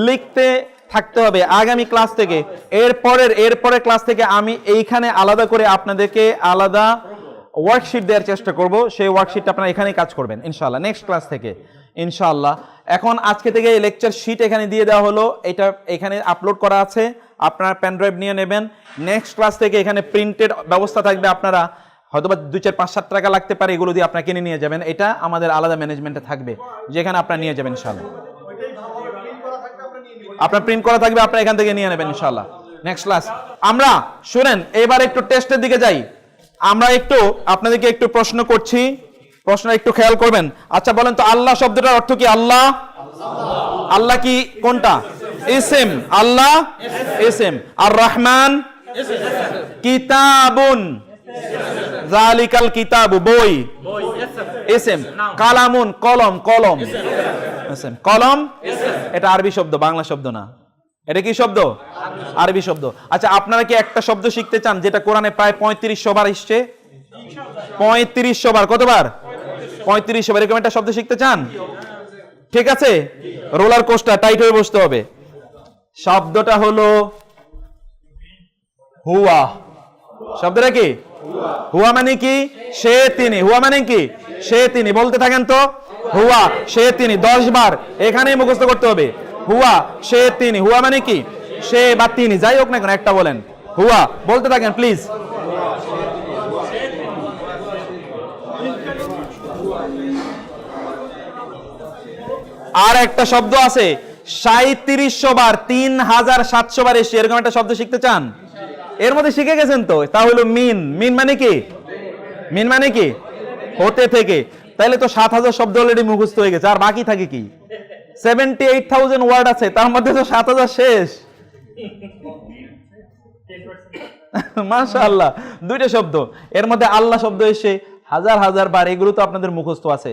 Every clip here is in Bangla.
লিখতে থাকতে হবে আগামী ক্লাস থেকে। এরপরের ক্লাস থেকে আমি এইখানে আলাদা করে আপনাদেরকে আলাদা ওয়ার্কশিট দেওয়ার চেষ্টা করব। সেই ওয়ার্কশিটটা আপনারা এখানেই কাজ করবেন ইনশাআল্লাহ, নেক্সট ক্লাস থেকে ইনশাআল্লাহ। এখন আজকে থেকে এই লেকচার শিট এখানে দিয়ে দেওয়া হলো, এটা এখানে আপলোড করা আছে, আপনারা পেন ড্রাইভ নিয়ে নেবেন। নেক্সট ক্লাস থেকে এখানে প্রিন্টেড ব্যবস্থা থাকবে, আপনারা হয়তো বা 2, 4, 5, 7 টাকা লাগতে পারে, এগুলো দিয়ে আপনারা কিনে নিয়ে যাবেন। এটা আমাদের আলাদা ম্যানেজমেন্টে থাকবে, যেখানে আপনারা নিয়ে যাবেন ইনশাআল্লাহ। আপনার প্রিন্ট করা থাকবে, আপনারা এখান থেকে নিয়ে নেবেন ইনশাআল্লাহ। নেক্সট ক্লাস আমরা শুনেন, এবার একটু টেস্টের দিকে যাই। আমরা একটু আপনাদেরকে একটু প্রশ্ন করছি, প্রশ্ন একটু খেয়াল করবেন। আচ্ছা বলেন তো, আল্লাহ শব্দটার অর্থ কি? আল্লাহ, আল্লাহ কি কোনটা? ইসম, আল্লাহ ইসম। আর রহমান, কিতাবুন, জালিকাল কিতাবু বই, ইসম। কালামুন, কলম, কলম, ইসম। কলম এটা আরবি শব্দ, বাংলা শব্দ না। এটা কি শব্দ? আরবি শব্দ। আচ্ছা আপনারা কি একটা শব্দ শিখতে চান যেটা কোরআনে প্রায় 3500 বার এসছে? 3500 বার। কতবার? 3500 বার। এরকম একটা শব্দ শিখতে চান? ঠিক আছে, রোলার কোস্টার টাইট হয়ে বসতে হবে। শব্দটা হলো হুয়া। শব্দটা কি? হুয়া মানে কি? সে, তিনি। হুয়া মানে কি? সে, তিনি। বলতে থাকেন তো, হুয়া, সে, তিনি 10 বার এখানেই মুখস্থ করতে হবে। হুয়া, সে, তিনি। হুয়া মানে কি? সে বা তিনি, যাই হোক না কেন একটা বলেন। হুয়া বলতে থাকেন প্লিজ। আর একটা শব্দ আছে 3700 বার, 3700 বার এসে, এরকম একটা শব্দ শিখতে চান? এর মধ্যে শিখে গেছেন তো, তা হলো মিন। মিন মানে কি? মিন মানে কি? হতে থেকে। তাইলে তো 7000 শব্দ অলরেডি মুখস্থ হয়ে গেছে, আর বাকি থাকে কি? 78,000 ওয়ার্ড আছে, তার মধ্যে তো 7000 শেষ। মাশাআল্লাহ, 2টা শব্দ, এর মধ্যে আল্লাহ শব্দ এসে হাজার হাজার বার, এগুলো তো আপনাদের মুখস্থ আছে।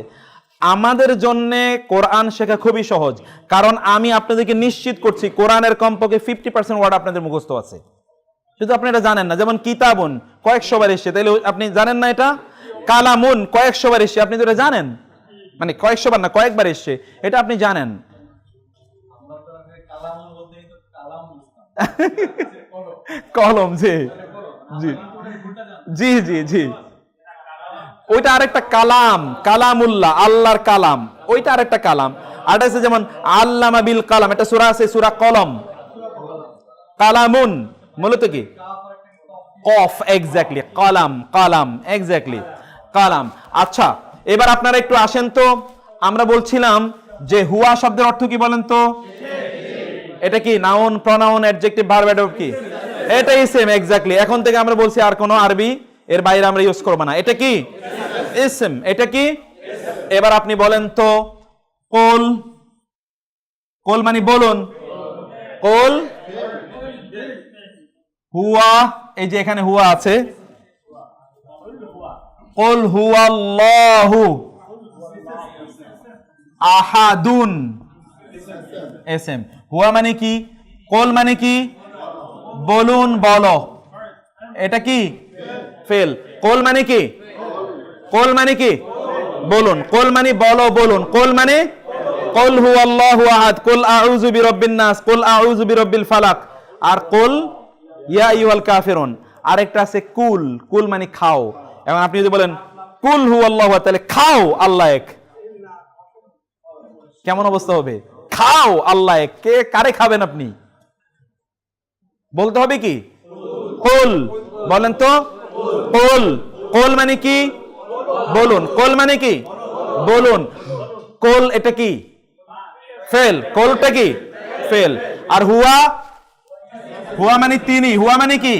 আমাদের জন্য কোরআন শেখা খুবই সহজ, কারণ আমি আপনাদেরকে নিশ্চিত করছি কোরআনের কমপক্ষে 50% ওয়ার্ড আপনাদের মুখস্থ আছে, শুধু আপনি এটা জানেন না। যেমন কিতাবুন কয়েকশো বার এসছে, তাইলে আপনি জানেন না এটা? কালামুন কয়েকশো বার এসছে, আপনি তো এটা জানেন, মানে কয়েকশো বার না, কয়েকবার এসছে, এটা আপনি জানেন। কলম, জি জি জি জি জি, ওইটা আরেকটা কালাম, কালামুল্লাহ, আল্লাহর কালাম, ওইটা আরেকটা কালাম। আর আছে যেমন আল্লামা বিল কালাম, এটা সূরা আছে, সূরা কলম। কালামুন মূলত কি? কফ, এক্স্যাক্টলি, কালাম, কালাম, এক্স্যাক্টলি, কালাম। আচ্ছা এবার আপনারা একটু আসেন তো, আমরা বলছিলাম যে হুয়া শব্দের অর্থ কি বলেন তো? এটা কি noun, pronoun, adjective, verb, adverb কি? এটাই সেম, এক্স্যাক্টলি। এখন থেকে আমরা বলছি আর কোনো আরবি এর বাইরে আমরা ইউজ করব না। এটা কি? ইসম। এটা কি? এবার আপনি বলেন তো, কুল, কুল মানে বলুন, কুল, হুয়া, এই যে এখানে হুয়া আছে, কুল হুয়াল্লাহু আহাদুন, এসএম। হুয়া মানে কি? কুল মানে কি? বলুন, বলো, এটা কি? ফেল। কুল মানে কি? কুল মানে কি? বলুন। কুল মানে বলো, বলুন। কুল মানে কুল হুয়াল্লাহু আহাদ, কুল আউযু বিরাব্বিন নাস, কুল আউযু বিরাব্বিল ফালাক, আর কুল ইয়া আইয়ুহাল কাফিরুন। আরেকটা আছে কুল, কুল মানে খাও। এখন আপনি যদি বলেন কুল হুয়াল্লাহু আহাদ, তাহলে খাও আল্লাহ এক, কেমন অবস্থা হবে? খাও আল্লাহ এক, কে কারে খাবেন আপনি? বলতে হবে কি? কুল। বলেন তো, কুল। কুল মানে কি? বলুন। কুল মানে কি? বলুন। কুল এটা কি? ফেল। কুলটা কি? ফেল। আর হুয়া, হুয়া মানে তিনি, হুয়া মানে কি?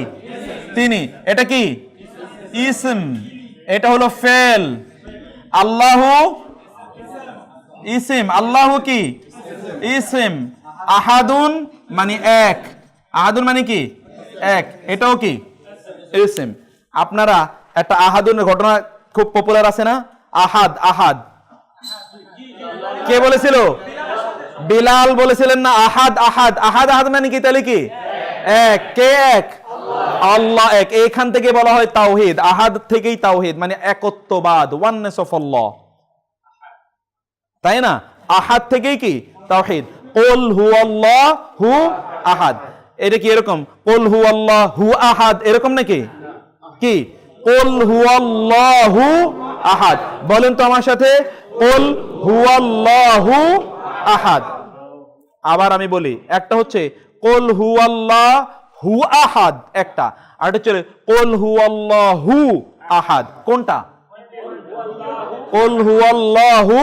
তিনি, এটা কি? ইসম, এটা হলো ফেল। আল্লাহু ইসম, আল্লাহু কি? ইসম। আহাদুন মানে এক, আহাদুন মানে কি এক, এটাও কি ইসম। আপনারা একটা আহাদুনের ঘটনা খুব পপুলার আছে না, আহাদ আহাদ কে বলেছিল? বিলাল বলেছিলেন না আহাদ আহাদ, আহাদ আহাদ মানে কি তাহলে কি এক, কে এক? আল্লাহ এক। এইখান থেকে বলা হয় তাওহীদ, আহাদ থেকেই তাওহীদ মানে একত্ববাদ, ওয়াননেস অফ আল্লাহ, তাই না? আহাদ থেকেই কি তাওহীদ। কুল হুয়াল্লাহু আহাদ, এটা কি এরকম কুল হুয়াল্লাহু আহাদ এরকম নাকি? কি কুল হুয়াল্লাহু আহাদ, বলেন তো আমার সাথে, কুল হুয়াল্লাহু আহাদ। আবার আমি বলি, একটা হচ্ছে কুল হুয়াল্লাহু আহাদ একটা, আর এটা হচ্ছে কুল হুয়াল্লাহু আহাদ। কোনটা? কুল হুয়াল্লাহু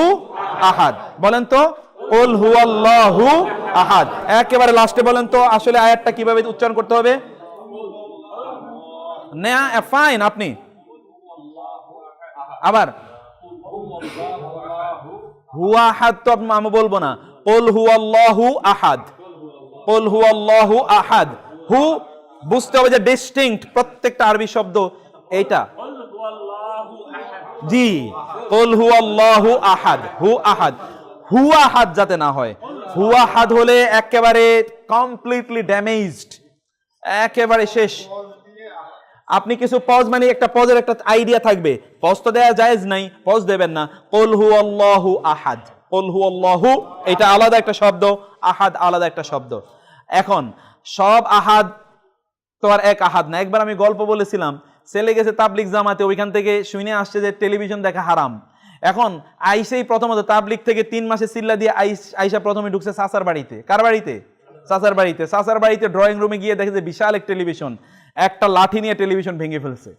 আহাদ। বলেন তো কুল হুয়াল্লাহু আহাদ। একেবারে লাস্টে বলেন তো আসলে আয়াতটা কিভাবে উচ্চারণ করতে হবে? না ফাইন, আপনি আবার হুয়া আহাদ তো আমি বলবো না, কুল হুয়াল্লাহু আহাদ, কুল হুয়াল্লাহু আহাদ। হু বুঝতে হবে যে ডিস্টিংক্ট, প্রত্যেকটা আরবি শব্দ এইটা। জি, কুল হুয়াল্লাহু আহাদ, হু আহাদ, হু আহাদ যাতে না হয়। হু আহাদ হলে একেবারে কমপ্লিটলি ড্যামেজড, একেবারে শেষ। আপনি কিছু পজ মানে একটা পজের একটা আইডিয়া থাকবে, পজ তো দেয়া জায়েজ নাই, পজ দেবেন না। কুল হুয়াল্লাহু আহাদ, কুল হুয়াল্লাহু এটা আলাদা একটা শব্দ, আহাদ আলাদা একটা শব্দ। এখন সব আহাদ তো আর এক আহাদ না। একবার আমি গল্প বলেছিলাম, ছেলে গেছে তাবলিগ জামাতে, ওইখান থেকে শুনে আসছে যে টেলিভিশন দেখা হারাম। এখন আইসেই প্রথমত তাবলিগ থেকে 3 মাসে চিল্লা দিয়ে আইসা প্রথমে ঢুকছে চাচার বাড়িতে। কার বাড়িতে? চাচার বাড়িতে। চাচার বাড়িতে ড্রয়িং রুমে গিয়ে দেখে যে বিশাল এক টেলিভিশন, একটা লাঠি নিয়ে টেলিভিশন ভেঙে ফেলছে।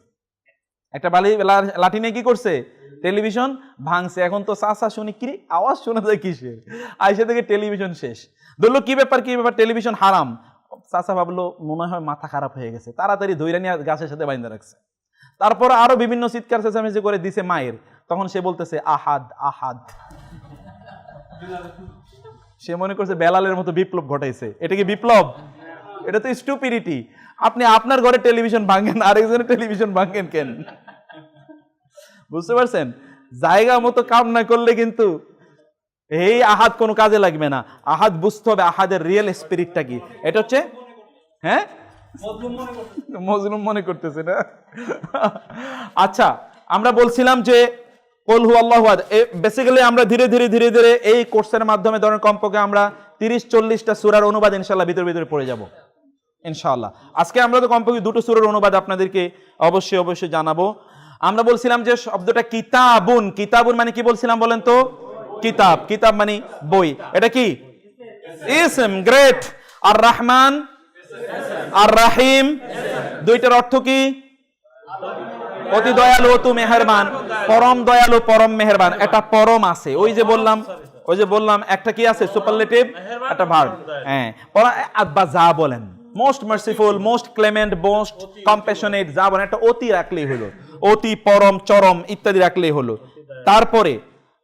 একটা লাঠি নিয়ে কি করছে? টেলিভিশন ভাঙছে। এখন তো চাচা শুনি কি আওয়াজ শোনা যায় কিসের, আইসা থেকে টেলিভিশন শেষ। ধরলো কি ব্যাপার, কি ব্যাপার, টেলিভিশন হারাম। চাচা ভাবলো মনে হয় মাথা খারাপ হয়ে গেছে, তাড়াতাড়ি ধইরা নিয়ে গাছের সাথে বাইন্ধা রাখছে। তারপর আরো বিভিন্ন চিৎকার চেঁচামেচি করে দিছে মায়ের। তখন সে বলতেছে আহাদ আহাদ। সে মনে করছে বেলালের মতো বিপ্লব ঘটাইছে। এটা কি বিপ্লব? এটা তো স্টুপিডিটি। আপনি আপনার ঘরে টেলিভিশন ভাঙেন, আরেকজনের টেলিভিশন ভাঙেন কেন? বুঝতে পারছেন? জায়গা মতো কাম না করলে কিন্তু এই আহাদ কোনো কাজে লাগবে না। আহাদ বুঝতে হবে আহাদের রিয়েল স্পিরিটটা কি। এটা হচ্ছে হ্যাঁ মজলুম মনে করতেছে না। আচ্ছা, আমরা বলছিলাম যে কুল হুয়াল্লাহু আহাদ, বেসিক্যালি আমরা ধীরে ধীরে ধীরে ধীরে এই কোর্সের মাধ্যমে ধরেন কমপক্ষে আমরা 30-40টা সূরার অনুবাদ ইনশাআল্লাহ ভিতরে পড়ে যাব ইনশাআল্লাহ। আজকে আমরা তো কমপক্ষে 2টো সূরার অনুবাদ আপনাদেরকে অবশ্যই জানাবো। আমরা বলছিলাম যে শব্দটা কিতাবুন, কিতাবুন মানে কি বলছিলাম বলেন তো? কিতাব, কিতাব মানে বই। এটা কি ইসম, গ্রেট। আর রহমান আর রাহিম দুইটার অর্থ কি? অতি দয়ালু, অতি মেহেরবান, পরম দয়ালু, পরম মেহেরবান। এটা পরম আছে, ওই যে বললাম একটা কি আছে সুপারলেটিভ, একটা ভার্ব। হ্যাঁ, বা যা বলেন, most merciful, most Clement, most compassionate, যা বলেন একটা অতি রাখলেই হলো, অতি, পরম, চরম ইত্যাদি রাখলেই হলো। তারপরে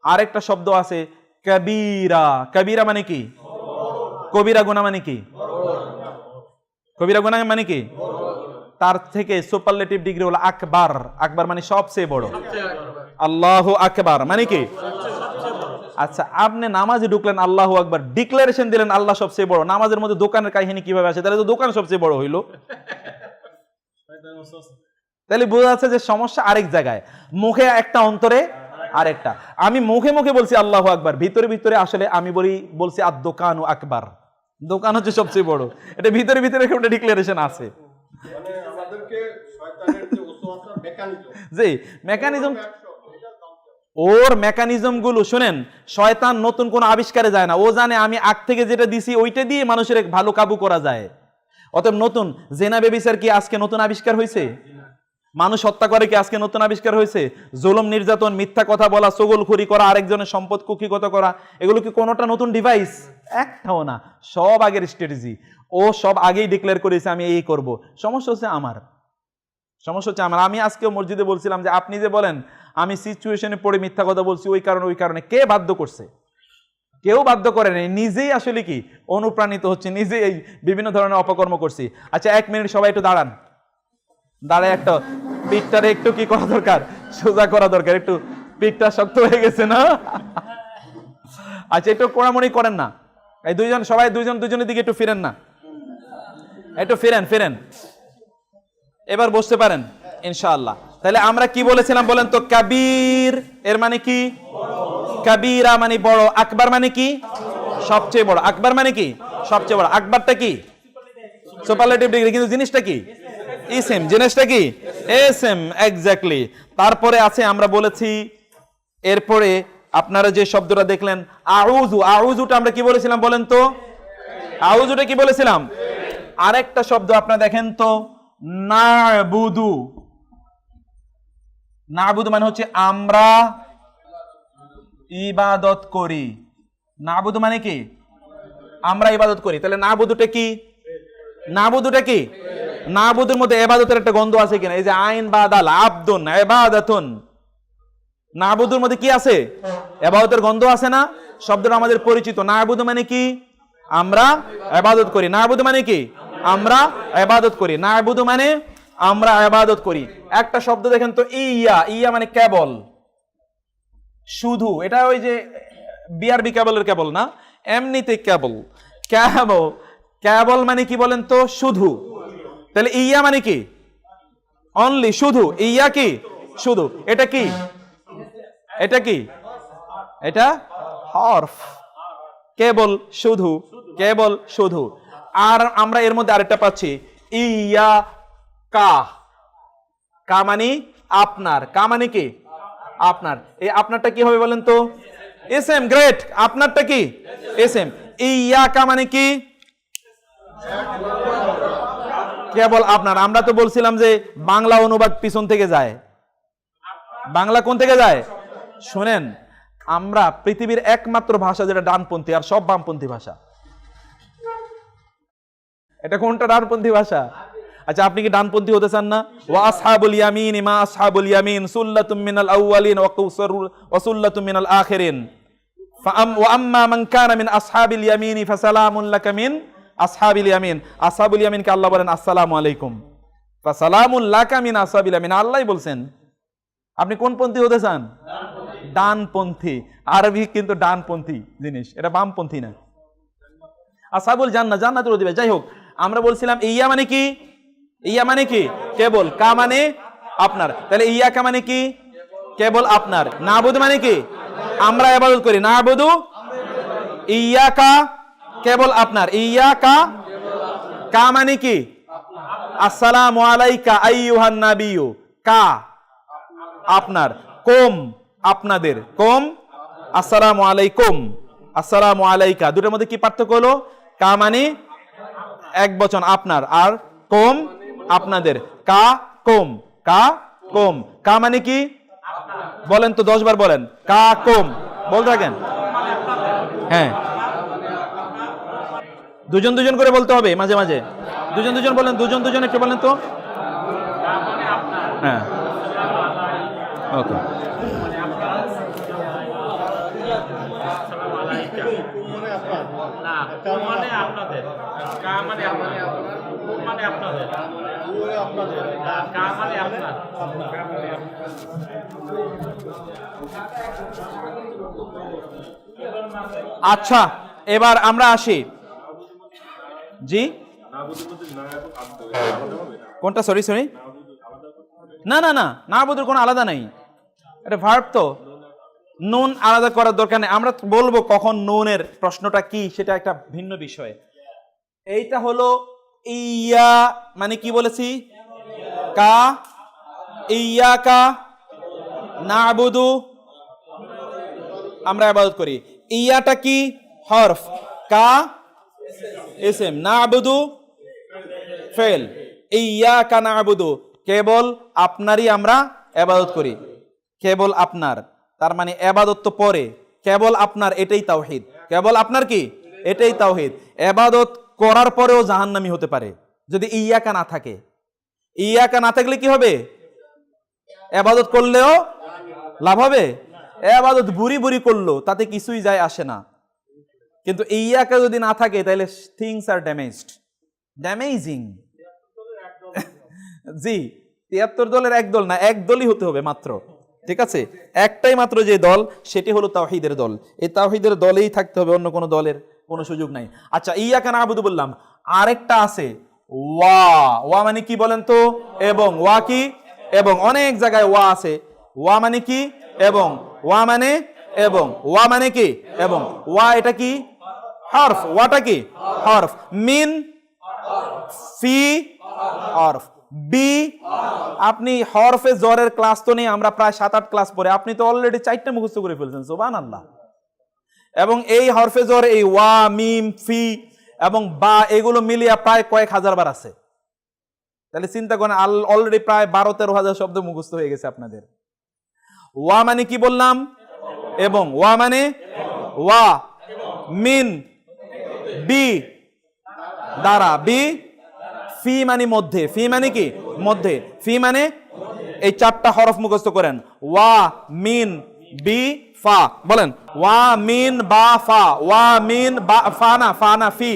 আরেকটা শব্দ আছে কবিরা। কবিরা মানে কি? কবিরা গুনাহ মানে কি? কবিরা গুনাহ মানে কি? তার থেকে সুপারলেটিভ ডিগ্রি হলো আকবার। আকবার মানে সবচেয়ে বড়। আল্লাহু আকবার মানে কি? আচ্ছা, আপনি নামাজে ঢুকলেন, আল্লাহু আকবার ডিক্লারেশন দিলেন, আল্লাহ সবচেয়ে বড়। নামাজের মধ্যে দোকানের কাহিনী কিভাবে আসে? তাহলে তো দোকান সবচেয়ে বড় হইলো। তাহলে বোঝা যাচ্ছে যে সমস্যা আরেক জায়গায়, মুখে একটা অন্তরে আরেকটা। আমি মুখে মুখে বলছি আল্লাহু আকবার, ভিতরে আসলে আমি বলছি আর দোকানু আকবার, দোকান হচ্ছে সবচেয়ে বড়। এটা ভিতরে একটা ডিক্লারেশন আছে। জি, মেকানিজম, ওর মেকানিজম গুলো শুনেন। শয়তান নতুন কোন আবিষ্কারে যায় না, ও জানে আমি আগ থেকে যেটা দিছি ওইটা দিয়ে মানুষের ভালো কাবু করা যায়। অতএব নতুন জেনা বেবিচার কি আজকে নতুন আবিষ্কার হয়েছে? মানুষ হত্যা করে কি আজকে নতুন আবিষ্কার হয়েছে? জুলুম, নির্যাতন, মিথ্যা কথা বলা, চগলখুরি করা, আরেকজনের সম্পদ কুক্ষিগত করা, এগুলো কি কোনোটা নতুন ডিভাইস? একটাও না, সব আগের স্ট্র্যাটেজি। ও সব আগেই ডিক্লেয়ার করেছে আমি এই করব। সমস্যা হচ্ছে আমার। আমি আজকে মসজিদে বলছিলাম যে আপনি যে বলেন আমি সিচুয়েশনে পড়ে মিথ্যা কথা বলছি ওই কারণে, কে বাধ্য করছে? কেউ বাধ্য করে নাই, নিজেই আসলে কি অনুপ্রাণিত হচ্ছে, নিজেই এই বিভিন্ন ধরনের অপকর্ম করছি। আচ্ছা 1 মিনিট সবাই একটু দাঁড়ান, দাঁড়ায় একটা পিঠটারে একটু কি করা দরকার, সোজা করা দরকার, একটু পিঠটা শক্ত হয়ে গেছে না? আচ্ছা একটু কোড়ামুড়ি করেন না, এই দুইজন সবাই দুজনের দিকে একটু ফিরেন না, একটু ফিরেন, এবার বসতে পারেন ইনশাআল্লাহ। তাহলে আমরা কি বলেছিলাম বলেন তো? কাবীর এর মানে কি? কাবীরা মানে বড়, আকবার মানে কি? সবচেয়ে বড়। আকবার মানে কি? সবচেয়ে বড়। আকবারটা কি? সুপারলেটিভ ডিগ্রি, কিন্তু জিনিসটা কি? ইসম। জিনিসটা কি? SM, exactly. তারপরে আছে আমরা বলেছি, এরপরে আপনারা যে শব্দটা দেখলেন আউযু, আউযুটা আমরা কি বলেছিলাম বলেন তো? আউযুটা কি বলেছিলাম? আরেকটা শব্দ আপনারা দেখেন তো, নাবুদু। নাবুদু মানে হচ্ছে আমরা ইবাদত করি। নাবুদু মানে কি? আমরা ইবাদত করি। তাহলে নাবুদুটা কি? নাবুদুটা কি? নাবুদুর মধ্যে ইবাদতের একটা গন্ধ আছে কিনা? এই যে আইন বাদাল আবদুন ইবাদাতুন, নাবুদুর মধ্যে কি আছে? ইবাদতের গন্ধ আছে না? শব্দটা আমাদের পরিচিত। নাবুদু মানে কি? আমরা ইবাদত করি। নাবুদু মানে কি? আমরা ইবাদত করি। নাবুদু মানে আমরা ইবাদত করি। একটা শব্দ দেখেন তো, ইয়া। ইয়া মানে কেবল, শুধু। এটা ওই যে বিআরবি কেবলের কেবল না, এমনিতে কেবল। কেবল, কেবল মানে কি বলেন তো? শুধু। তাহলে ইয়া মানে কি? অনলি, শুধু। ইয়া কি? শুধু। এটা কি? এটা কি? এটা হরফ। কেবল, শুধু, কেবল, শুধু। আর আমরা এর মধ্যে আরেকটা পাচ্ছি, ইয়া কা। কা মানে আপনার। কা মানে কি? আপনার। এই আপনারটা কি হবে বলেন তো? এসএম। গ্রেট। আপনারটা কি? এসএম। ইয়া কা মানে কি? কেবল আপনার। আমরা তো বলছিলাম যে বাংলা অনুবাদ পিছন থেকে যায়। বাংলা কোন থেকে যায়? শুনেন, আমরা পৃথিবীর একমাত্র ভাষা যেটা ডানপন্থী, আর সব বামপন্থী ভাষা। এটা কোনটা ডানপন্থী ভাষা? আচ্ছা আপনি কি ডানপন্থী হতে চান না? ওয়া আসহাবুল ইয়ামিন মা আসহাবুল ইয়ামিন সুল্লাতুম মিনাল আউয়ালিন ওয়া সুল্লাতুম মিনাল আখিরিন। ওয়া আম্মা মান কানা মিন আসহাবিল ইয়ামিন ফাসালামুন লাকা মিন আসহাবিল ইয়ামিন। আসহাবুল ইয়ামিনকে আল্লাহ বলেন আসসালামু আলাইকুম, ফাসালামুন লাকা মিন আসহাবিল ইয়ামিন। আল্লাহই বলছেন। আপনি কোন পন্থী হতে চান? ডানপন্থী। আরবি কিন্তু ডানপন্থী জিনিস, এটা বামপন্থী না। আসহাবুল জান্নাহ, জান্নাতুল দিবে। যাই হোক, আমরা বলছিলাম ইয়া মানে কি? ইয়া মানে কি? কেবল। কা মানে আপনার। তাহলে ইয়া কা মানে কি? কেবল আপনার। নাবুদু মানে কি? আমরা ইবাদত করি। নাবুদু ইয়া কা, কেবল আপনার। ইয়া কা, কা মানে কি? আসসালামু আলাইকা আইয়ুহান নাবিয়্যু। কা আপনার, কুম আপনাদের, কুম আসসালামু আলাইকুম, আসসালামু আলাইকা। দুটোর মধ্যে কি পার্থক্য হলো? কা মানে এক বচন আপনার, আর কুম আপনাদের। কা কুম, কা কুম। কা মানে কি বলেন তো? 10 বার বলেন। কা কুম বলতে থাকেন। হ্যাঁ, দুজন দুজন করে বলতে হবে মাঝে মাঝে। দুজন দুজন বলেন, দুজন একটু বলেন তো। হ্যাঁ, ওকে। আচ্ছা এবার আমরা আসি। জি কোনটা? সরি না না না, নাবুদুর কোনো আলাদা নাই, এটা ভার্ব তো। নুন আলাদা করার দরকার নেই। আমরা বলবো কখন নুনের প্রশ্নটা কি, সেটা একটা ভিন্ন বিষয়। এইটা হলো ইয়া মানে কি বলেছি? কা। ইয়া কা নাবুদু, আমরা ইবাদত করি। ইয়াটা কি? হরফ। কা ইসম, নাবুদু ফেল। ইয়্যাকা নাবুদু, কেবল আপনারই আমরা ইবাদত করি। কেবল আপনার, তার মানে ইবাদত তো পরে। কেবল আপনার, এটাই তাওহীদ। কেবল আপনার কি? এটাই তাওহীদ। ইবাদত করার পরেও জাহান্নামী হতে পারে যদি ইয়্যাকা না থাকে। ইয়্যাকা না থাকলে কি হবে? ইবাদত করলেও লাভ হবে। ইবাদত বুড়ি বুড়ি করলো তাতে কিছুই যায় আসে না। কিন্তু ইয়াকা যদি না থাকে তাহলে থিংস আর ড্যামেজড, ড্যামেজিং। জি, 73 দলের এক দল না, এক দলই হতে হবে মাত্র, ঠিক আছে? একটাই মাত্র যে দল, সেটি হলো তাওহীদের দল। এই তাওহীদের দলেই থাকতে হবে, অন্য কোনো দলের কোনো সুযোগ নাই। আচ্ছা, ইয়াকা না'বুদু বললাম, আরেকটা আছে ওয়া। ওয়া মানে কি বলেন তো? এবং। ওয়া কি? এবং। অনেক জায়গায় ওয়া আছে। ওয়া মানে কি? এবং। ওয়া মানে এবং। ওয়া মানে কি? এবং। ওয়া এটা কি? হরফ। ওয়াটা কি? হরফ। মিন, ফি, হরফ। বি, আপনি হরফে জরের ক্লাস তো নেই, আমরা প্রায় 7-8 ক্লাস পরে, আপনি তো অলরেডি 4টা মুখস্থ করে ফেলছেন, সুবহানাল্লাহ। এবং এই হরফে জর, এই ওয়া, মিম, ফি এবং বা, এগুলো মিলিয়ে প্রায় কয়েক হাজার বার আছে। তাহলে চিন্তা করেন, অলরেডি প্রায় 12-13 হাজার শব্দ মুখস্থ হয়ে গেছে আপনাদের। ওয়া মানে কি বললাম? এবং। ওয়া মানে ওয়া, মিন, বি দ্বারা, বি, ফি মানে মধ্যে, ফি মানে কি? মধ্যে। ফি মানে এই 4টা হরফ মুখস্থ করেন, ওয়া, মিন, বি, ফা। বলেন, ওয়া, মিন, বা, ফা। ওয়া, মিন, বা, ফা না, ফা না, ফি।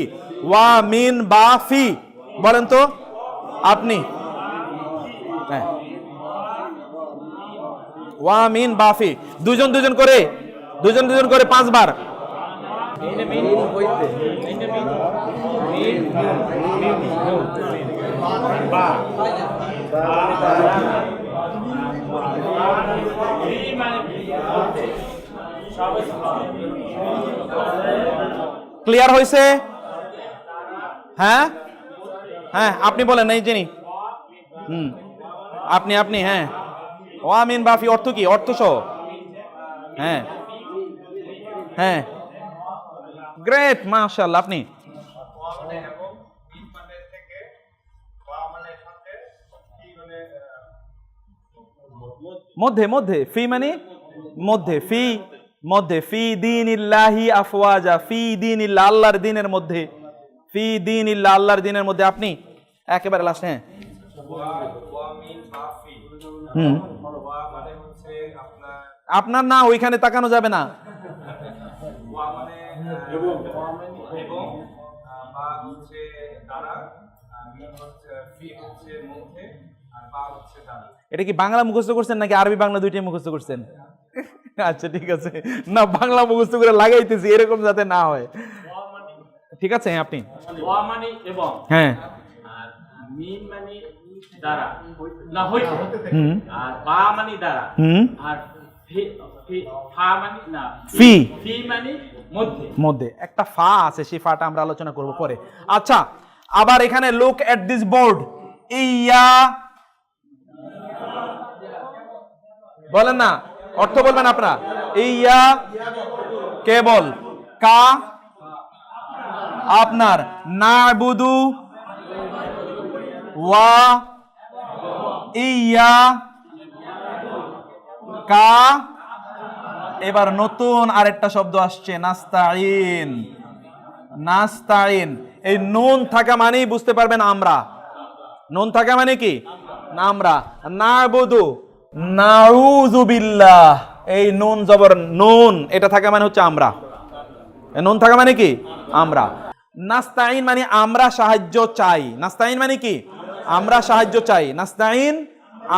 ওয়া, মিন, বা, ফি। বলেন তো আপনি। হ্যাঁ, ওয়া, মিন, বা, ফি। দুজন দুজন করে, দুজন দুজন করে 5 বার। ক্লিয়ার হয়েছে? হ্যাঁ হ্যাঁ, আপনি বলেন, এই যিনি, আপনি আপনি হ্যাঁ। ওয়া, মিন, বা, ফি অর্থ কি? অর্থ সহ। হ্যাঁ হ্যাঁ, গ্রেট, মাশাআল্লাহ। আপনি মধ্যে, মধ্যে, ফি মানে মধ্যে, ফি মধ্যে, ফি দীনিল্লাহি আফওয়াজা, ফি দীনিল্লাহ, আল্লাহর দ্বীনের মধ্যে, ফি দীনিল্লাহ, আল্লাহর দ্বীনের মধ্যে। আপনি একেবারে লাস্ট। হ্যাঁ, আপনার না, ওইখানে তাকানো যাবে না। এটা কি বাংলা মুখস্থ করছেন নাকি আরবি বাংলা দুইটাই মুখস্থ করছেন? আচ্ছা, ঠিক আছে। না, বাংলা মুখস্থ করে লাগাইতেছি, এরকম যাতে না হয়। ঠিক আছে, আপনি। হ্যাঁ, মিম মানে দ্বারা না হইতে, আর বা মানে দ্বারা, আর ফা মানে না, ফি, ফি মানে মধ্যে। মধ্যে একটা ফা আছে, সেই ফাটা আমরা আলোচনা করব পরে। আচ্ছা, আবার এখানে লুক এট দিস বোর্ড। ইয়া, বলেন না, অর্থ বলবেন আপনারা। ইয়া কেবল, কা আপনার, না'বুদু, ওয়া, ইয়া, কা। এবার নতুন আরেকটা শব্দ আসছে, নাস্তাইন। নাস্তাইন, এই নুন থাকা মানেই বুঝতে পারবেন আমরা। নুন থাকা মানে কি? না, আমরা। না'বুদু, নাউযু বিল্লাহ, এই নুন জবর নুন, এটা থাকা মানে হচ্ছে আমরা। নুন থাকা মানে কি? আমরা। নাস্তাইন মানে আমরা সাহায্য চাই। নাস্তাইন মানে কি? আমরা সাহায্য চাই। নাস্তাইন,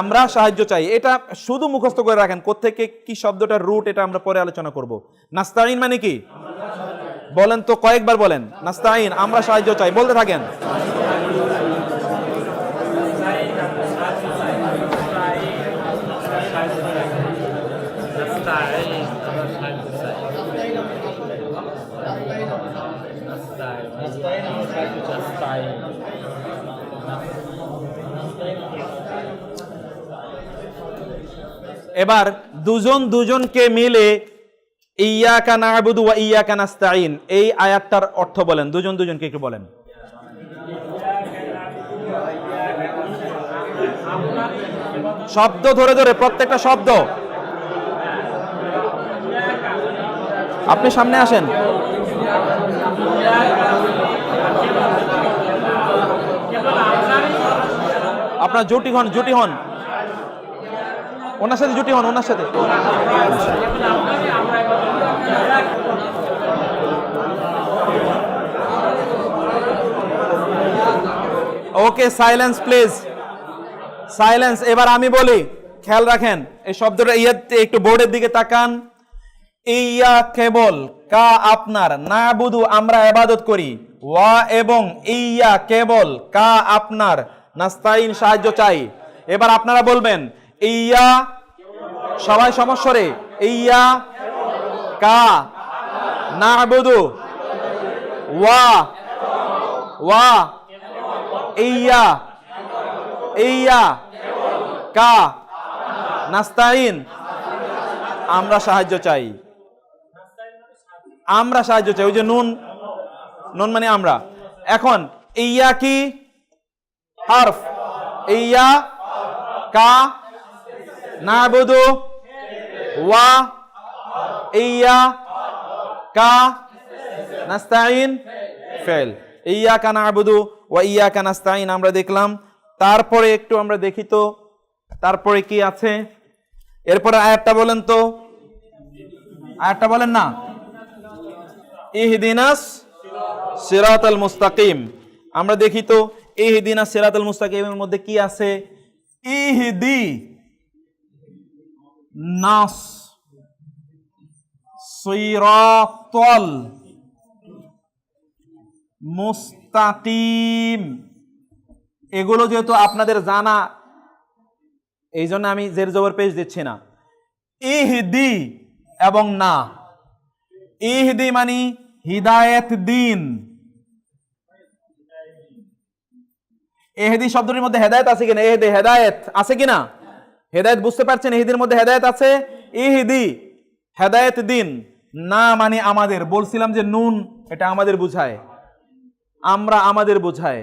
আমরা সাহায্য চাই। এটা শুধু মুখস্থ করে রাখেন, কোত্থেকে কি শব্দটার রুট, এটা আমরা পরে আলোচনা করব। নাস্তাইন মানে কি বলেন তো, কয়েকবার বলেন। নাস্তাইন, আমরা সাহায্য চাই, বলতে থাকেন। এবার দুজন দুজনকে মিলে ইয়্যাকা না'বুদু ওয়া ইয়্যাকা নাস্তাঈন, এই আয়াতটার অর্থ বলেন। দুজন দুজনকে একটু বলেন। শব্দ ধরে ধরে, প্রত্যেকটা শব্দ। আপনি সামনে আসেন। আপনার জুটি হন, জুটি হন, ওনার সাথে জুটি হন, ওনার সাথে। ওকে, সাইলেন্স প্লিজ, সাইলেন্স। এবার আমি বলি, খেয়াল রাখেন এই শব্দটা, ইয়াতে একটু বোর্ডের দিকে তাকান। ইয়া কেবল, কা আপনার, না বুধু আমরা ইবাদত করি, ওয়া এবং ইয়া কেবল, কা আপনার, নাস্তাইন সাহায্য চাই। এবার আপনারা বলবেন ইয়া, সবাই সমস্বরে, ইয়া কা না বুধু, ওয়া ওয়া ইয়া ইয়া কা নাস্তাইন আমরা সাহায্য চাই, আমরা সাহায্য চাই। ওই যে নুন, নুন মানে আমরা। এখন ইয়া কি হারফ, ইয়া কা নাবুদু, ওয়া ইয়া কা নাস্তাইন ফেল। ইয়া কা নাবুদু ওয়া ইয়া কা নাস্তাইন আমরা দেখলাম। তারপরে একটু আমরা দেখি তো তারপরে কি আছে। এরপরে আয়াতটা বলেন তো, আয়াতটা বলেন না। ইহদিনাস সিরাতাল মুস্তাকিম, আমরা দেখি তো ইহদিনাস সিরাতাল মুস্তাকিমের মধ্যে কি আছে। ইহদি নাস সিরাতাল মুস্তাকিম, এগুলো যেহেতু আপনাদের জানা, এই জন্য আমি জের জবর পেশ দিচ্ছি না। ইহদি এবং না, ইহদি মানে হিদায়াত দিন। ইহদি শব্দটির মধ্যে হেদায়েত আছে কিনা, ইহদি হেদায়েত আছে কিনা, হেদায়েত বুঝতে পারছেন, ইহদির মধ্যে হেদায়েত আছে। ইহদি হেদায়েত দিন, না মানে আমাদের, বলছিলাম যে নুন এটা আমাদের বুঝায়, আমরা আমাদের বোঝায়।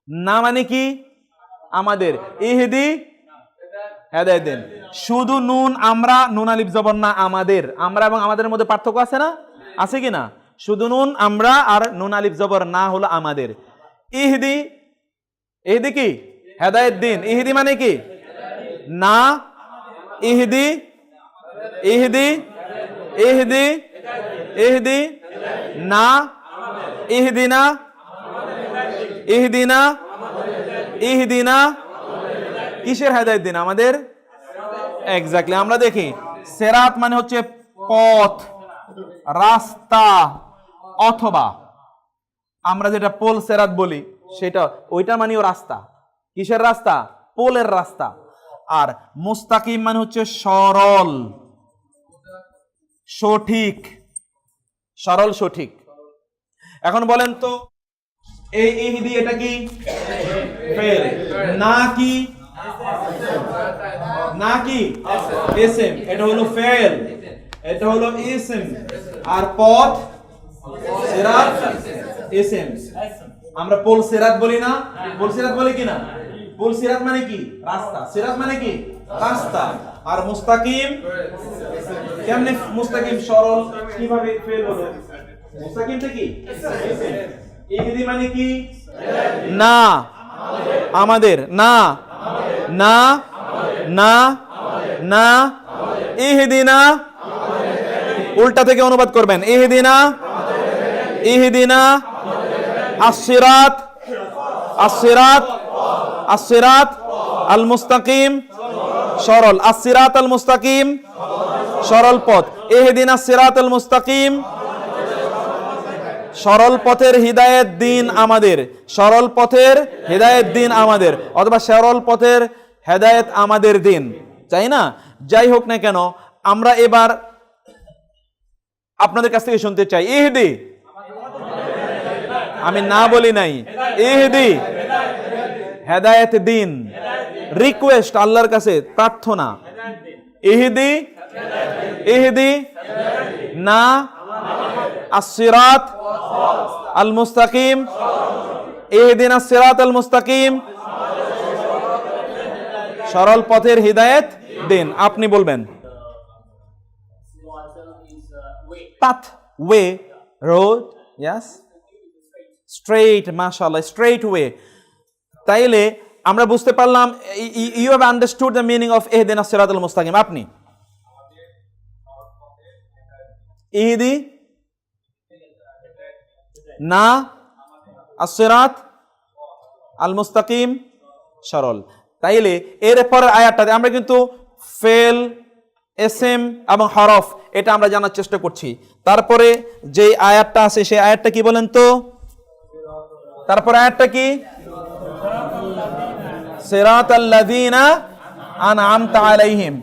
না মানে কি আমাদের, ইহদি হেদায়েত দিন। শুধু নুন আমরা, নুন আলিফ জবর না আমাদের, আমরা এবং আমাদের মধ্যে পার্থক্য আছে না, আছে কি না? শুধু নুন আমরা আর নুন আলিফ জবর না হলো আমাদের। ইহদি, ইহদি কি হেদায়েত দিন, ইহদি মানে কি না, ইহদি ইহদি ইহদি ইহদি না, ইহদিনা ইহদিনা ইহদিনা কিসের হেদায়েত দিন আমাদের? এক্স্যাক্টলি। আমরা দেখি সিরাত মানে হচ্ছে পথ, রাস্তা, অথবা আমরা যেটা পোল সিরাত বলি সেটা, ওইটা মানেও রাস্তা। কিসের রাস্তা? পোলের রাস্তা। আর মুস্তাকিম মানে হচ্ছে সরল, সঠিক, সরল সঠিক। এখন বলেন তো এই ইহদি এটা কি ফেল, না কি না কি ইসম, এটা হলো ফেল, এটা হলো ইসম। আর পথ সিরাত ইসম। আমরা পোল সিরাত বলি না, পোল সিরাত বলি কিনা? পোল সিরাত মানে কি রাস্তা, সিরাত মানে কি রাস্তা। আর মুস্তাকিম কেমনে? মুস্তাকিম সরল, কিভাবে ফেল হলো? মুস্তাকিমটা কি ইসম। ইহদি মানে কি না আমাদের, না না না না। ইহদিনা উল্টা থেকে অনুবাদ করবেন, ইহদিনা ইহদিনা আস-সিরাত আস-সিরাত আস-সিরাত আল মুস্তাকিম, সরল, আস-সিরাত আল মুস্তাকিম সরল পথ। ইহদিনা আস-সিরাত আল মুস্তাকিম, সরল পথের হিদায়াত দিন আমাদের, সরল পথের হিদায়াত দিন আমাদের, অথবা সরল পথের হেদায়েত আমাদের দিন, চাই না? যাই হোক না কেন, আমরা এবার আপনাদের কাছ থেকে শুনতে চাই ইহদি, আমি না বলি নাই, ইহদি হেদায়েত দিন, রিকোয়েস্ট আল্লাহর কাছে, প্রার্থনা। ইহদি ইহদি না আস-সিরাত আল মুস্তাকিম, ইহদিনা আস-সিরাত আল মুস্তাকিম, সরল পথের হিদায়াত দিন। আপনি বলবেন path, way, road, yes, straight, মাশাআল্লাহ, স্ট্রেইট ওয়ে। তাইলে আমরা বুঝতে পারলাম, you have understood the meaning of ইহদিনা আস-সিরাত আল মুস্তাকিম। আপনি ইহদি না আস-সিরাত আল মুস্তাকিম সরল। তাইলে এর পরের আয়াতটাতে আমরা কিন্তু ফেল, এসএম এবং হরফ এটা আমরা জানার চেষ্টা করছি। তারপরে যে আয়াতটা আছে সেই আয়াতটা কি বলেন তো? তারপরে আয়াতটা কি? সিরাতাল্লাযীনা আনআমতা আলাইহিম।